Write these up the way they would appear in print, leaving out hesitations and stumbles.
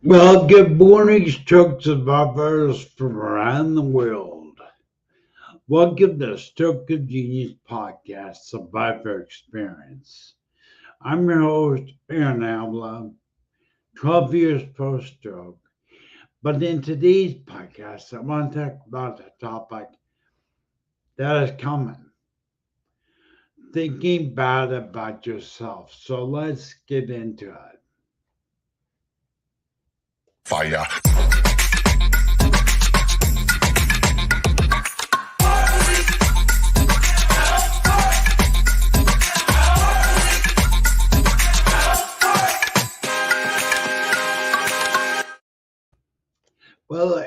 Well, good morning, stroke survivors from around the world. Welcome to Stroke of Genius Podcast Survivor Experience. I'm your host, Aaron Avila, 12 years post stroke. But in today's podcast, I want to talk about a topic that is common thinking bad about yourself. So let's get into it. Fire. Well,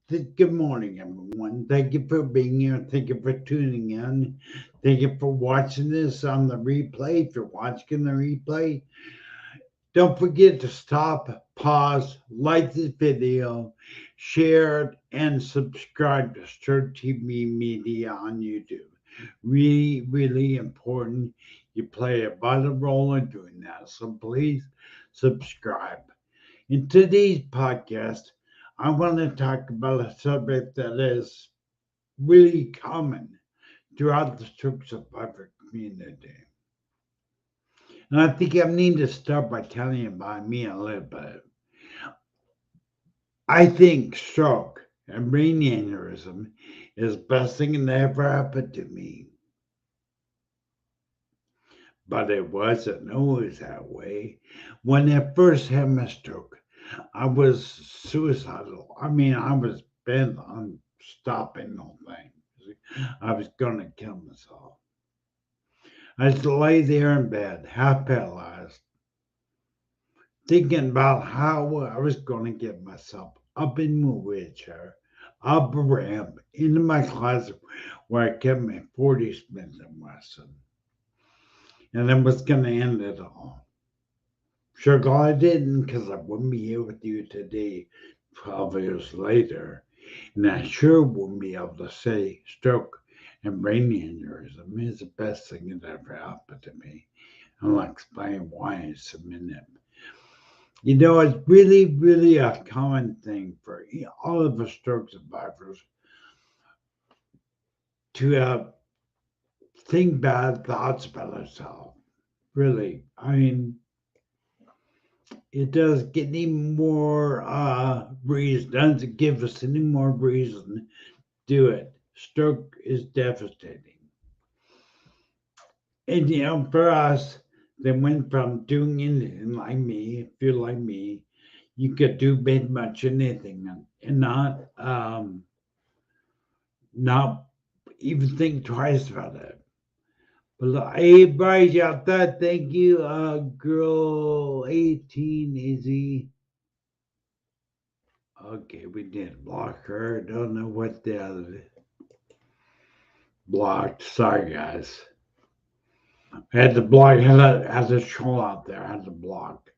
good morning, everyone. Thank you for being here. Thank you for tuning in. Thank you for watching this on the replay. If you're watching the replay, don't forget to stop, pause, like this video, share it, and subscribe to Stir TV Media on YouTube. Really, really important. You play a vital role in doing that. So please subscribe. In today's podcast, I want to talk about a subject that is really common throughout the stroke survivor community. And I think I need to start by telling you about me a little bit. I think stroke and brain aneurysm is the best thing that ever happened to me. But it wasn't always that way. When I first had my stroke, I was suicidal. I was bent on stopping the whole thing. I was going to kill myself. I just lay there in bed, half paralyzed, thinking about how I was going to get myself up in my wheelchair, up a ramp, into my closet where I kept my 40 Smith & Wesson. And I was going to end it all. Sure, glad I didn't, because I wouldn't be here with you today, 12 years later. And I sure wouldn't be able to say stroke and brain aneurysm is the best thing that ever happened to me. I'll explain why in a minute. It's really, really a common thing for all of us stroke survivors to think bad thoughts about ourselves. Really, it doesn't get any more reason, doesn't give us any more reason to do it. Stroke is devastating. And for us, they went from doing anything like me, if you're like me, you could do pretty much anything and not even think twice about it. But look, hey, Bryce out there, thank you, girl 18, Izzy. Okay, we did block her. Don't know what the other blocked. Sorry, guys. I had to block, had a troll out there. I had to block.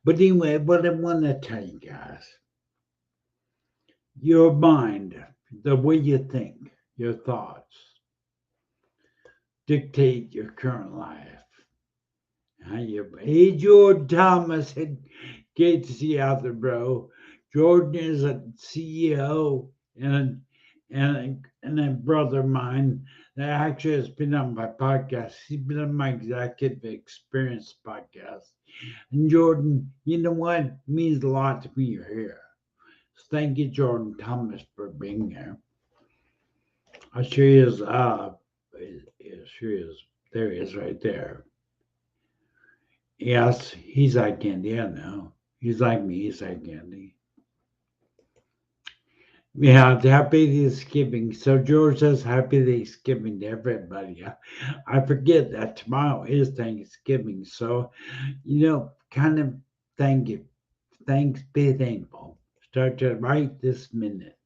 But anyway, what I want to tell you guys, your mind, the way you think, your thoughts, dictate your current life. Hey, Jordan Thomas, great to see you out there, bro. Jordan is a CEO and and a brother of mine that actually has been on my podcast. He's been on my executive experience podcast. And Jordan, you know what? It means a lot to me you're here. So thank you, Jordan Thomas, for being here. I'll show you his here he is. There he is right there. Yes, he's like Andy, I know. He's like me, he's like Andy. Yeah, happy Thanksgiving. So George says happy Thanksgiving to everybody. I forget that tomorrow is Thanksgiving. So, kind of thank you. Thanks, be thankful. Start to right this minute.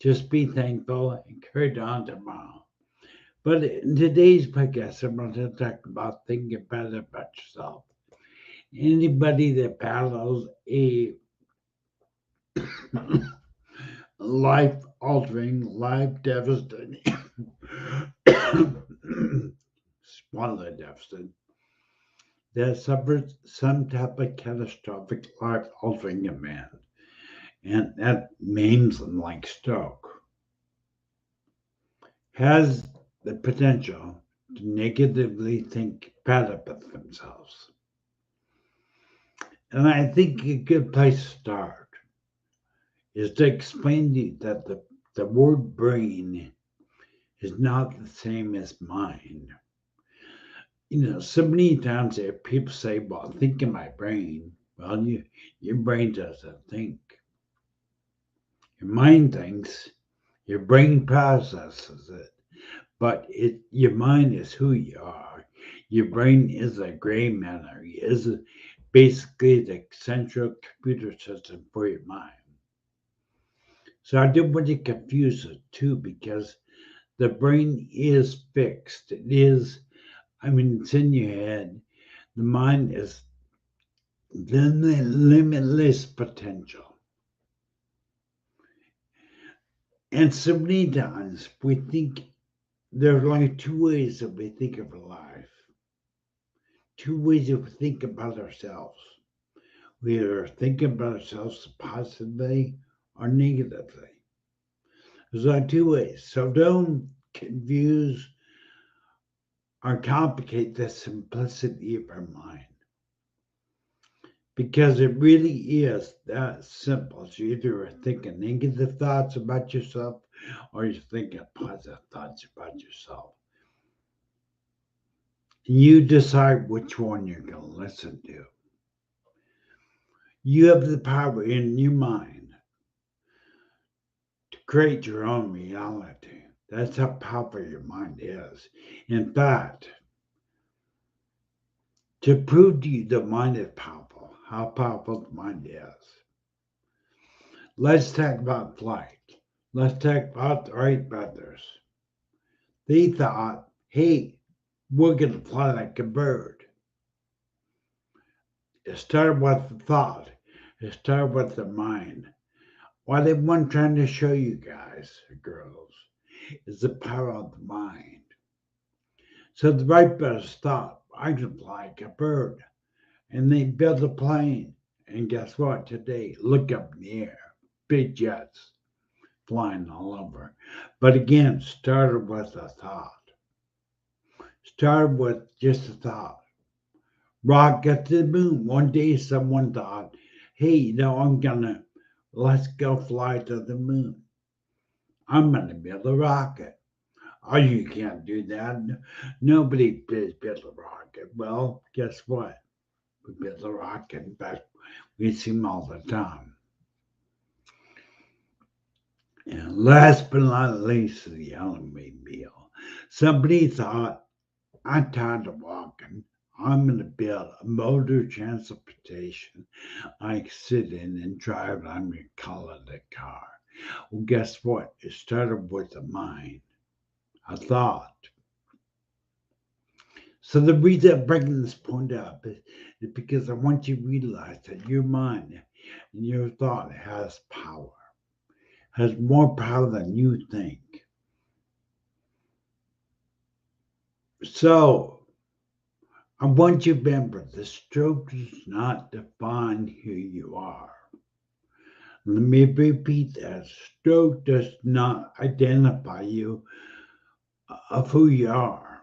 Just be thankful and carry on tomorrow. But in today's podcast, I'm going to talk about thinking better about yourself. Anybody that battles a life altering, life devastating, swallow deficit that suffers some type of catastrophic life altering event, and that means like stroke, has the potential to negatively think bad about themselves. And I think a good place to start is to explain to you that the word brain is not the same as mind. So many times there people say, well, think in my brain. Well, your brain doesn't think. Your mind thinks, your brain processes it, but your mind is who you are. Your brain is a gray matter. It is basically the central computer system for your mind. So I didn't want to confuse it too, because the brain is fixed. It's in your head. The mind is limitless potential. And so many times we think there are only two ways that we think of life, two ways that we think about ourselves. We either think about ourselves positively or negatively. There's only two ways. So don't confuse or complicate the simplicity of our mind, because it really is that simple. So you either thinking negative thoughts about yourself or you're thinking positive thoughts about yourself. You decide which one you're going to listen to. You have the power in your mind to create your own reality. That's how powerful your mind is. In fact, to prove to you the mind is powerful, how powerful the mind is, let's talk about flight. Let's talk about the Wright brothers. They thought, hey, we're going to fly like a bird. It started with the thought. It started with the mind. What they want trying to show you guys, girls, is the power of the mind. So the Wright brothers thought, I can fly like a bird. And they built a plane. And guess what? Today, look up in the air. Big jets flying all over. But again, started with a thought. Started with just a thought. Rocket to the moon. One day someone thought, hey, let's go fly to the moon. I'm going to build a rocket. Oh, you can't do that. Nobody built a rocket. Well, guess what? We built a rocket. In fact, we see them all the time. And last but not least, the automobile. Somebody thought, I'm tired of walking. I'm going to build a motor transportation I can sit in and drive. I'm going to call it a car. Well, guess what? It started with a mind, a thought. So the reason I'm bringing this point up is because I want you to realize that your mind and your thought has power, has more power than you think. So I want you to remember the stroke does not define who you are. Let me repeat that. Stroke does not identify you of who you are.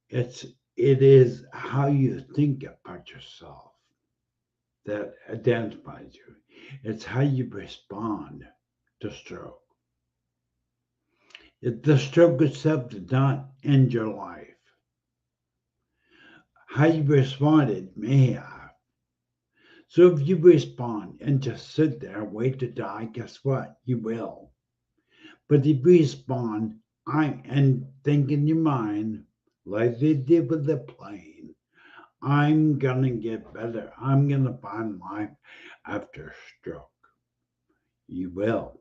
It is how you think about yourself that identifies you. It's how you respond to stroke. If the stroke itself did not end your life, how you responded may have. So if you respond and just sit there and wait to die, guess what? You will. But if you respond and think in your mind, like they did with the plane, I'm gonna get better. I'm gonna find life after stroke. You will.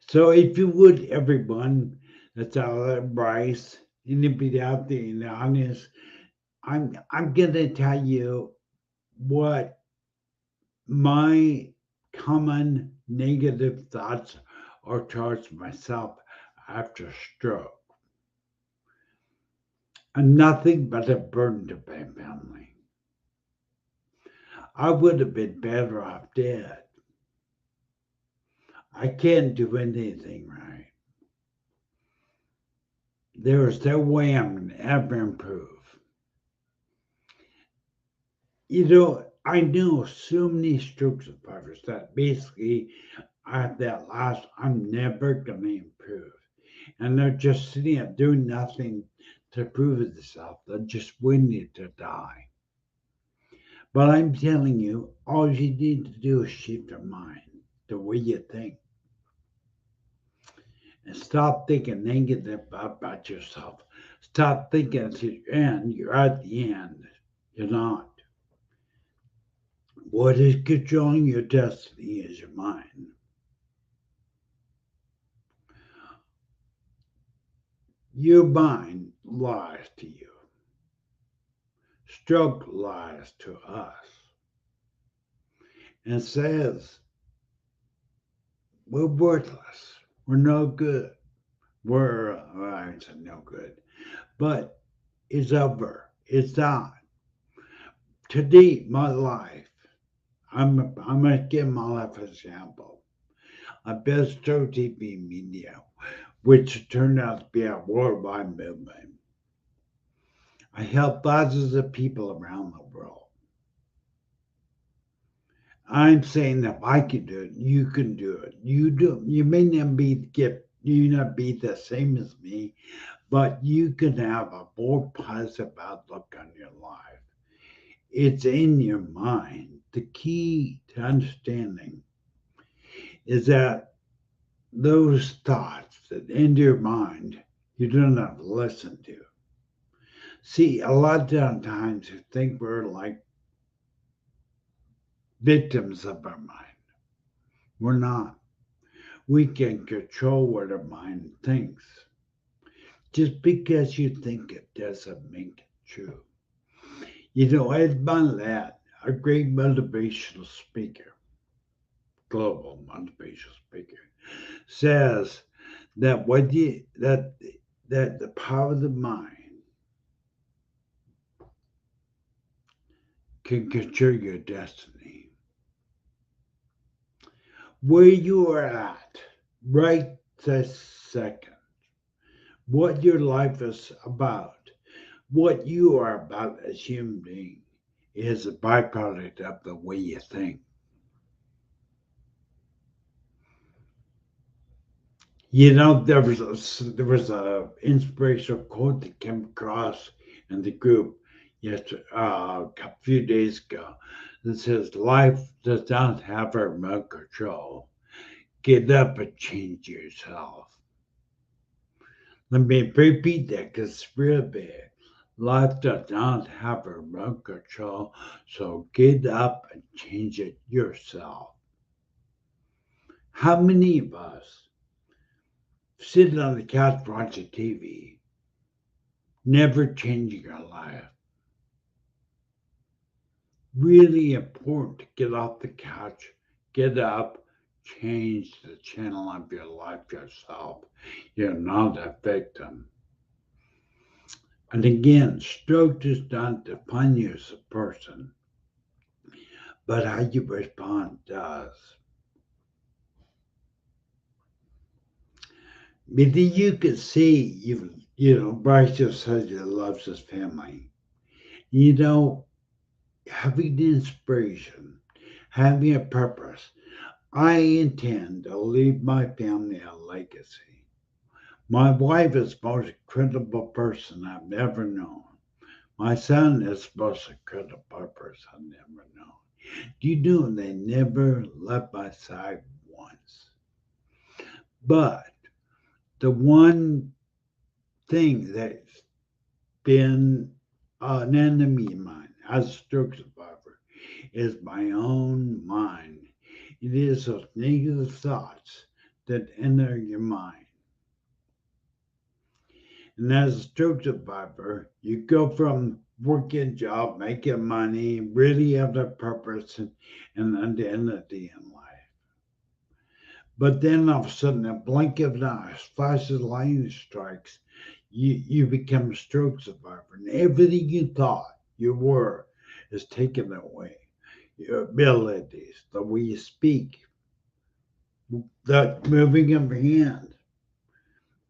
So if you would, everyone that's out there, Bryce, anybody out there in the audience, I'm gonna tell you what my common negative thoughts are towards myself after stroke. And nothing but a burden to my family. I would have been better off dead. I can't do anything right. There is no way I'm going to ever improve. I know so many stroke survivors that basically at that last, I'm never going to improve. And they're just sitting there doing nothing to prove it themselves. They're just waiting to die. But I'm telling you, all you need to do is shift your mind, the way you think. And stop thinking negative about yourself. Stop thinking at the end, you're at the end. You're not. What is controlling your destiny is your mind. Your mind lies to you. Stroke lies to us and says we're worthless. We're no good. I said no good, but it's over. It's done. Today, my life, I'm going to give my life an example. I built Stroke TV Media, which turned out to be a worldwide movement. I help thousands of people around the world. I'm saying that if I can do it, you can do it. You do. You may not be the same as me, but you can have a more positive outlook on your life. It's in your mind. The key to understanding is that those thoughts that enter your mind, you don't have to listen to. See, a lot of times we think we're like victims of our mind. We're not. We can control what our mind thinks. Just because you think it doesn't make it true. Ed Milet, a great motivational speaker, global motivational speaker, says that that the power of the mind can control your destiny. Where you are at right this second, what your life is about, what you are about as a human being is a byproduct of the way you think. There was a inspirational quote that came across in the group a few days ago that says, "Life does not have a remote control. Get up and change yourself." Let me repeat that because it's real big. Life does not have a remote control, so get up and change it yourself. How many of us sitting on the couch watching TV, never changing our life? Really important to get off the couch, get up, change the channel of your life yourself. You're not a victim. And again, stroke does not define you as a person, but how you respond does. But then you could see, Bryce just said he loves his family. You know, having inspiration, having a purpose. I intend to leave my family a legacy. My wife is the most incredible person I've ever known. My son is the most incredible person I've ever known. Do you know they never left my side once? But the one thing that's been an enemy of mine as a stroke survivor is my own mind. It is those negative thoughts that enter your mind. And as a stroke survivor, you go from working a job, making money, really have a purpose and identity in life. But then all of a sudden, a blink of an eye, flash of lightning strikes, you become a stroke survivor. And everything you thought you were is taken away. Your abilities, the way you speak, the moving of your hand,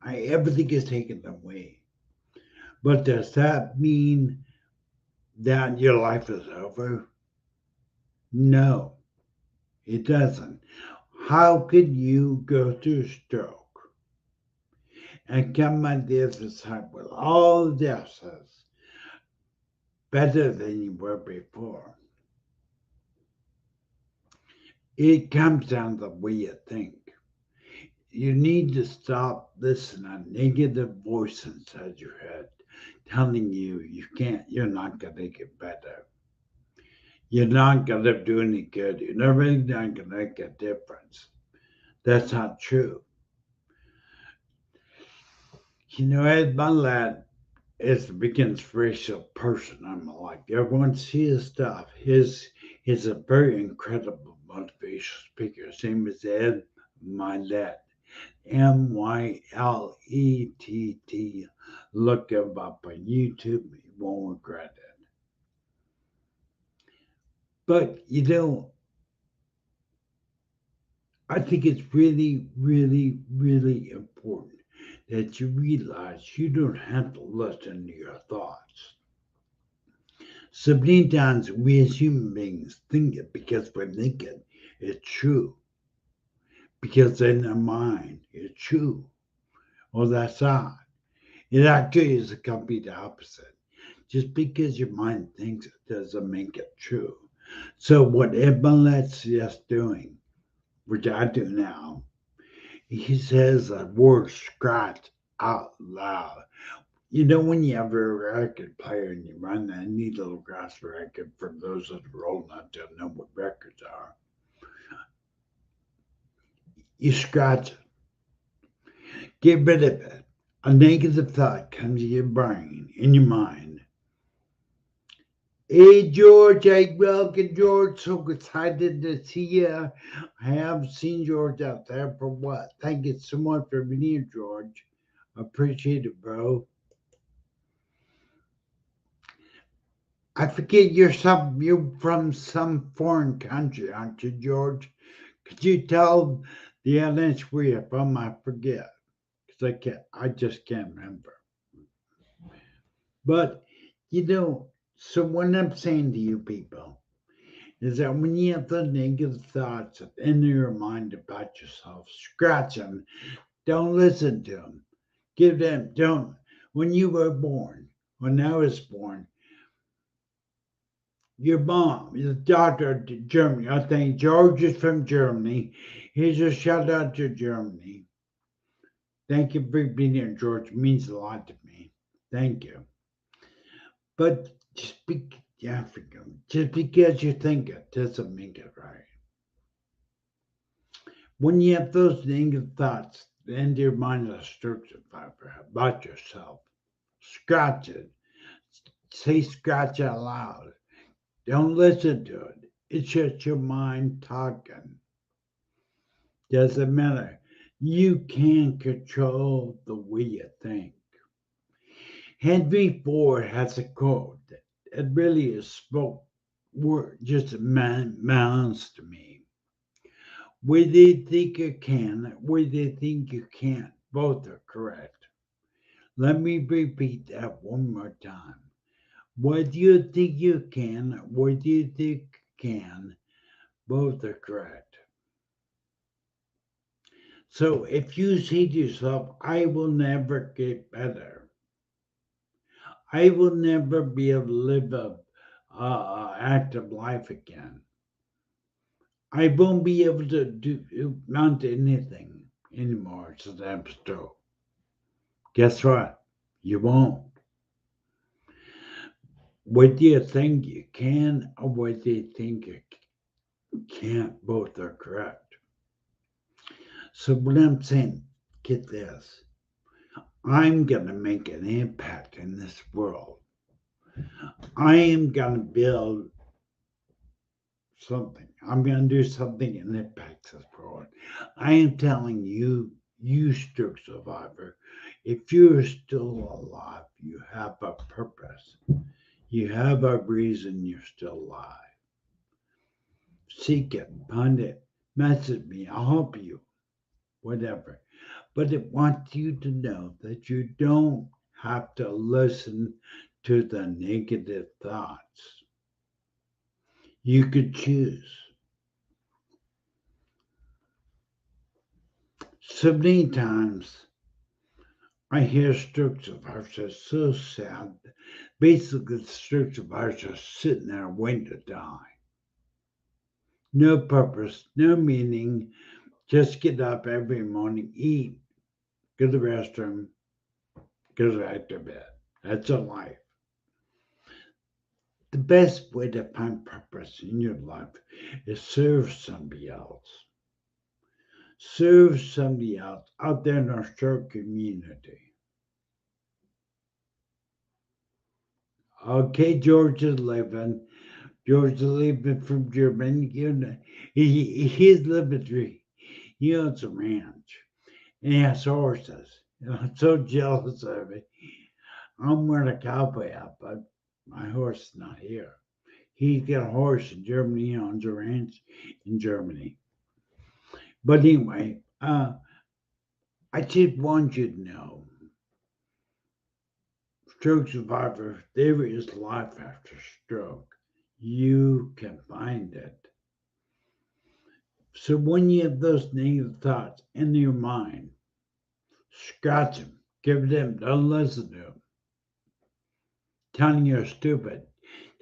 everything is taken away. But does that mean that your life is over? No, it doesn't. How could you go through stroke and come on the other side with all the assets better than you were before? It comes down to the way you think. You need to stop listening to negative voice inside your head telling you you're not gonna get better. You're not gonna do any good. You're never gonna make a difference. That's not true. Ed Bunlad is the big inspirational person in my life. Everyone sees his stuff. He's a very incredible motivational speaker. His name is Ed Milet. Mylett. Look him up on YouTube. You won't regret it. But I think it's really, really, really important that you realize you don't have to listen to your thoughts. So many times we as human beings think it because we're thinking it's true. Because in our mind it's true. Well, that's not. It actually is the complete opposite. Just because your mind thinks it doesn't make it true. So what Ibn just doing, which I do now, he says the word scratch out loud. When you have a record player and you run that neat little grass record, for those that are old enough to know what records are, you scratch it. Get rid of it. A negative thought comes to your brain, in your mind. Hey George, welcome George. So excited to see you. I have seen George out there for what? Thank you so much for being here, George. Appreciate it, bro. I forget you're from some foreign country, aren't you, George? Could you tell the audience where you're from? I forget. Because I just can't remember. But so what I'm saying to you people is that when you have the negative thoughts in your mind about yourself, scratch them. Don't listen to them. Don't. When you were born, when I was born, your mom, your daughter to Germany. I think George is from Germany. Here's a shout out to Germany. Thank you for being here, George. It means a lot to me. Thank you. But just because you think it doesn't make it right. When you have those negative thoughts into your mind as a stroke survivor about yourself, scratch it. Say scratch out loud. Don't listen to it. It's just your mind talking. Doesn't matter. You can control the way you think. Henry Ford has a quote that really is spoke just balance to me. Whether you think you can, whether you think you can't, both are correct. Let me repeat that one more time. Whether you think you can, whether you think you can, both are correct. So if you say to yourself, I will never get better, I will never be able to live a active life again. I won't be able to mount anything anymore since I'm stroke. Guess what? You won't. What do you think you can or what do you think you can't? Both are correct. So what I'm saying, get this. I'm going to make an impact in this world. I am going to build something. I'm going to do something and impact this world. I am telling you, you stroke survivor, if you're still alive, you have a purpose. You have a reason you're still alive. Seek it, find it, message me, I'll help you, whatever. But it wants you to know that you don't have to listen to the negative thoughts. You could choose. So many times I hear stroke survivors are so sad. Basically, the stroke survivors are sitting there waiting to die. No purpose, no meaning. Just get up every morning, eat, go to the restroom, go back to bed. That's a life. The best way to find purpose in your life is serve somebody else. Serve somebody else out there in our stroke community. Okay, George is leaving. George is leaving from Germany. You know, he's living through. He owns a ranch and he has horses. And I'm so jealous of it. I'm wearing a cowboy hat, but my horse is not here. He's got a horse in Germany. He owns a ranch in Germany. But anyway, I just want you to know, stroke survivor, there is life after stroke. You can find it. So when you have those negative thoughts in your mind, scratch them, give them, don't listen to them. Telling you you're stupid,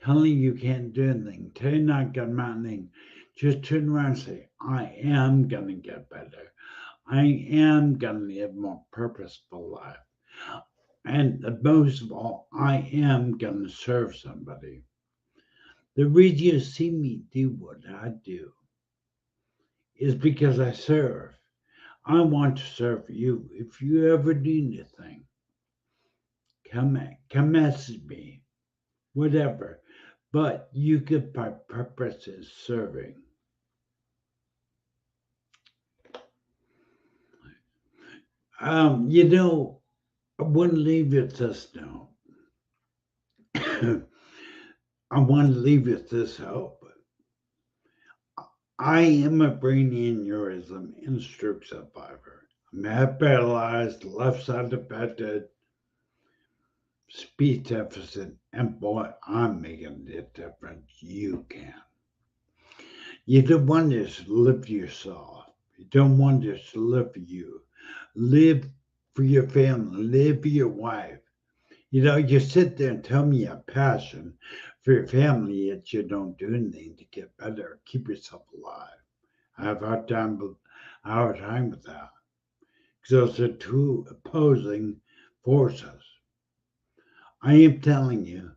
telling you can't do anything, telling you not gonna amount anything. Just turn around and say, I am gonna get better. I am gonna live a more purposeful life. And most of all, I am gonna serve somebody. The reason you see me do what I do is because I serve. I want to serve you. If you ever need anything, come message me, whatever. But you could my purpose is serving. You know, I wouldn't leave you with this now. I want to leave you with this hope. I am a brain aneurysm and stroke survivor. I'm half paralyzed, left side affected, speech deficit, and boy, I'm making a difference. You can. You don't want to just live for yourself. You don't want to just live for you. Live for your family. Live for your wife. You know, you sit there and tell me you have passion for your family, yet you don't do anything to get better, keep yourself alive. I have a hard time with that. Because those are two opposing forces. I am telling you,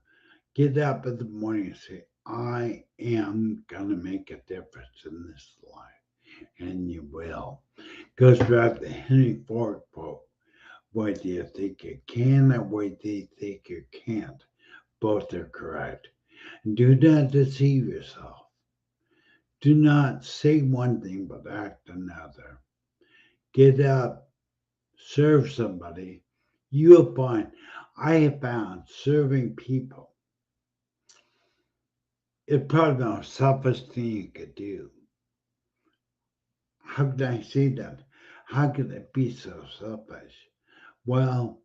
get up in the morning and say, I am going to make a difference in this life. And you will. Goes back to the Henry Ford quote. What do you think you can or what do you think you can't? Both are correct. Do not deceive yourself. Do not say one thing but act another. Get up, serve somebody. You'll find, I have found serving people It's probably the most selfish thing you could do. How could I say that? How could it be so selfish? Well,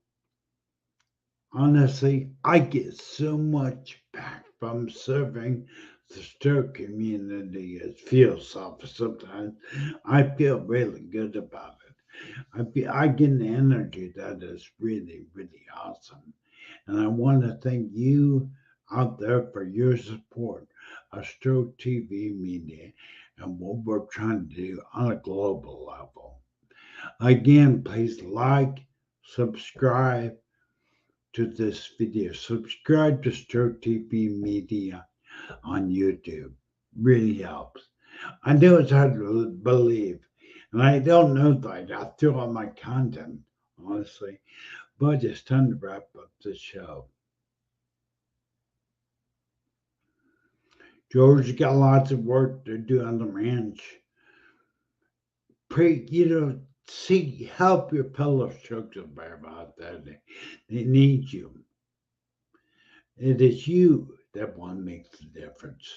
honestly, I get so much back from serving the stroke community. It feels selfish sometimes. I feel really good about it. I get an energy that is really, really awesome. And I want to thank you out there for your support of Stroke TV Media and what we're trying to do on a global level. Again, please like, subscribe to this video. Subscribe to Stroke TV Media on YouTube. Really helps. I know it's hard to believe, and I don't know that I through all my content, honestly, but it's time to wrap up the show. George got lots of work to do on the ranch. Pray, see, help your fellow stroke survivor out there. They need you. It is you that one makes the difference.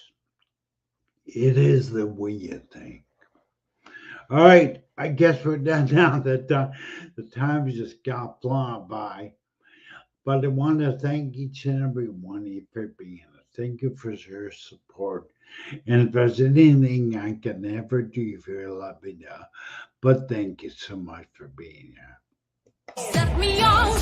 It is the way you think. All right, I guess we're done now. The time just got flown by. But I want to thank each and every one of you for being here. Thank you for your support. And if there's anything I can ever do for you, let me know. But thank you so much for being here. Set me on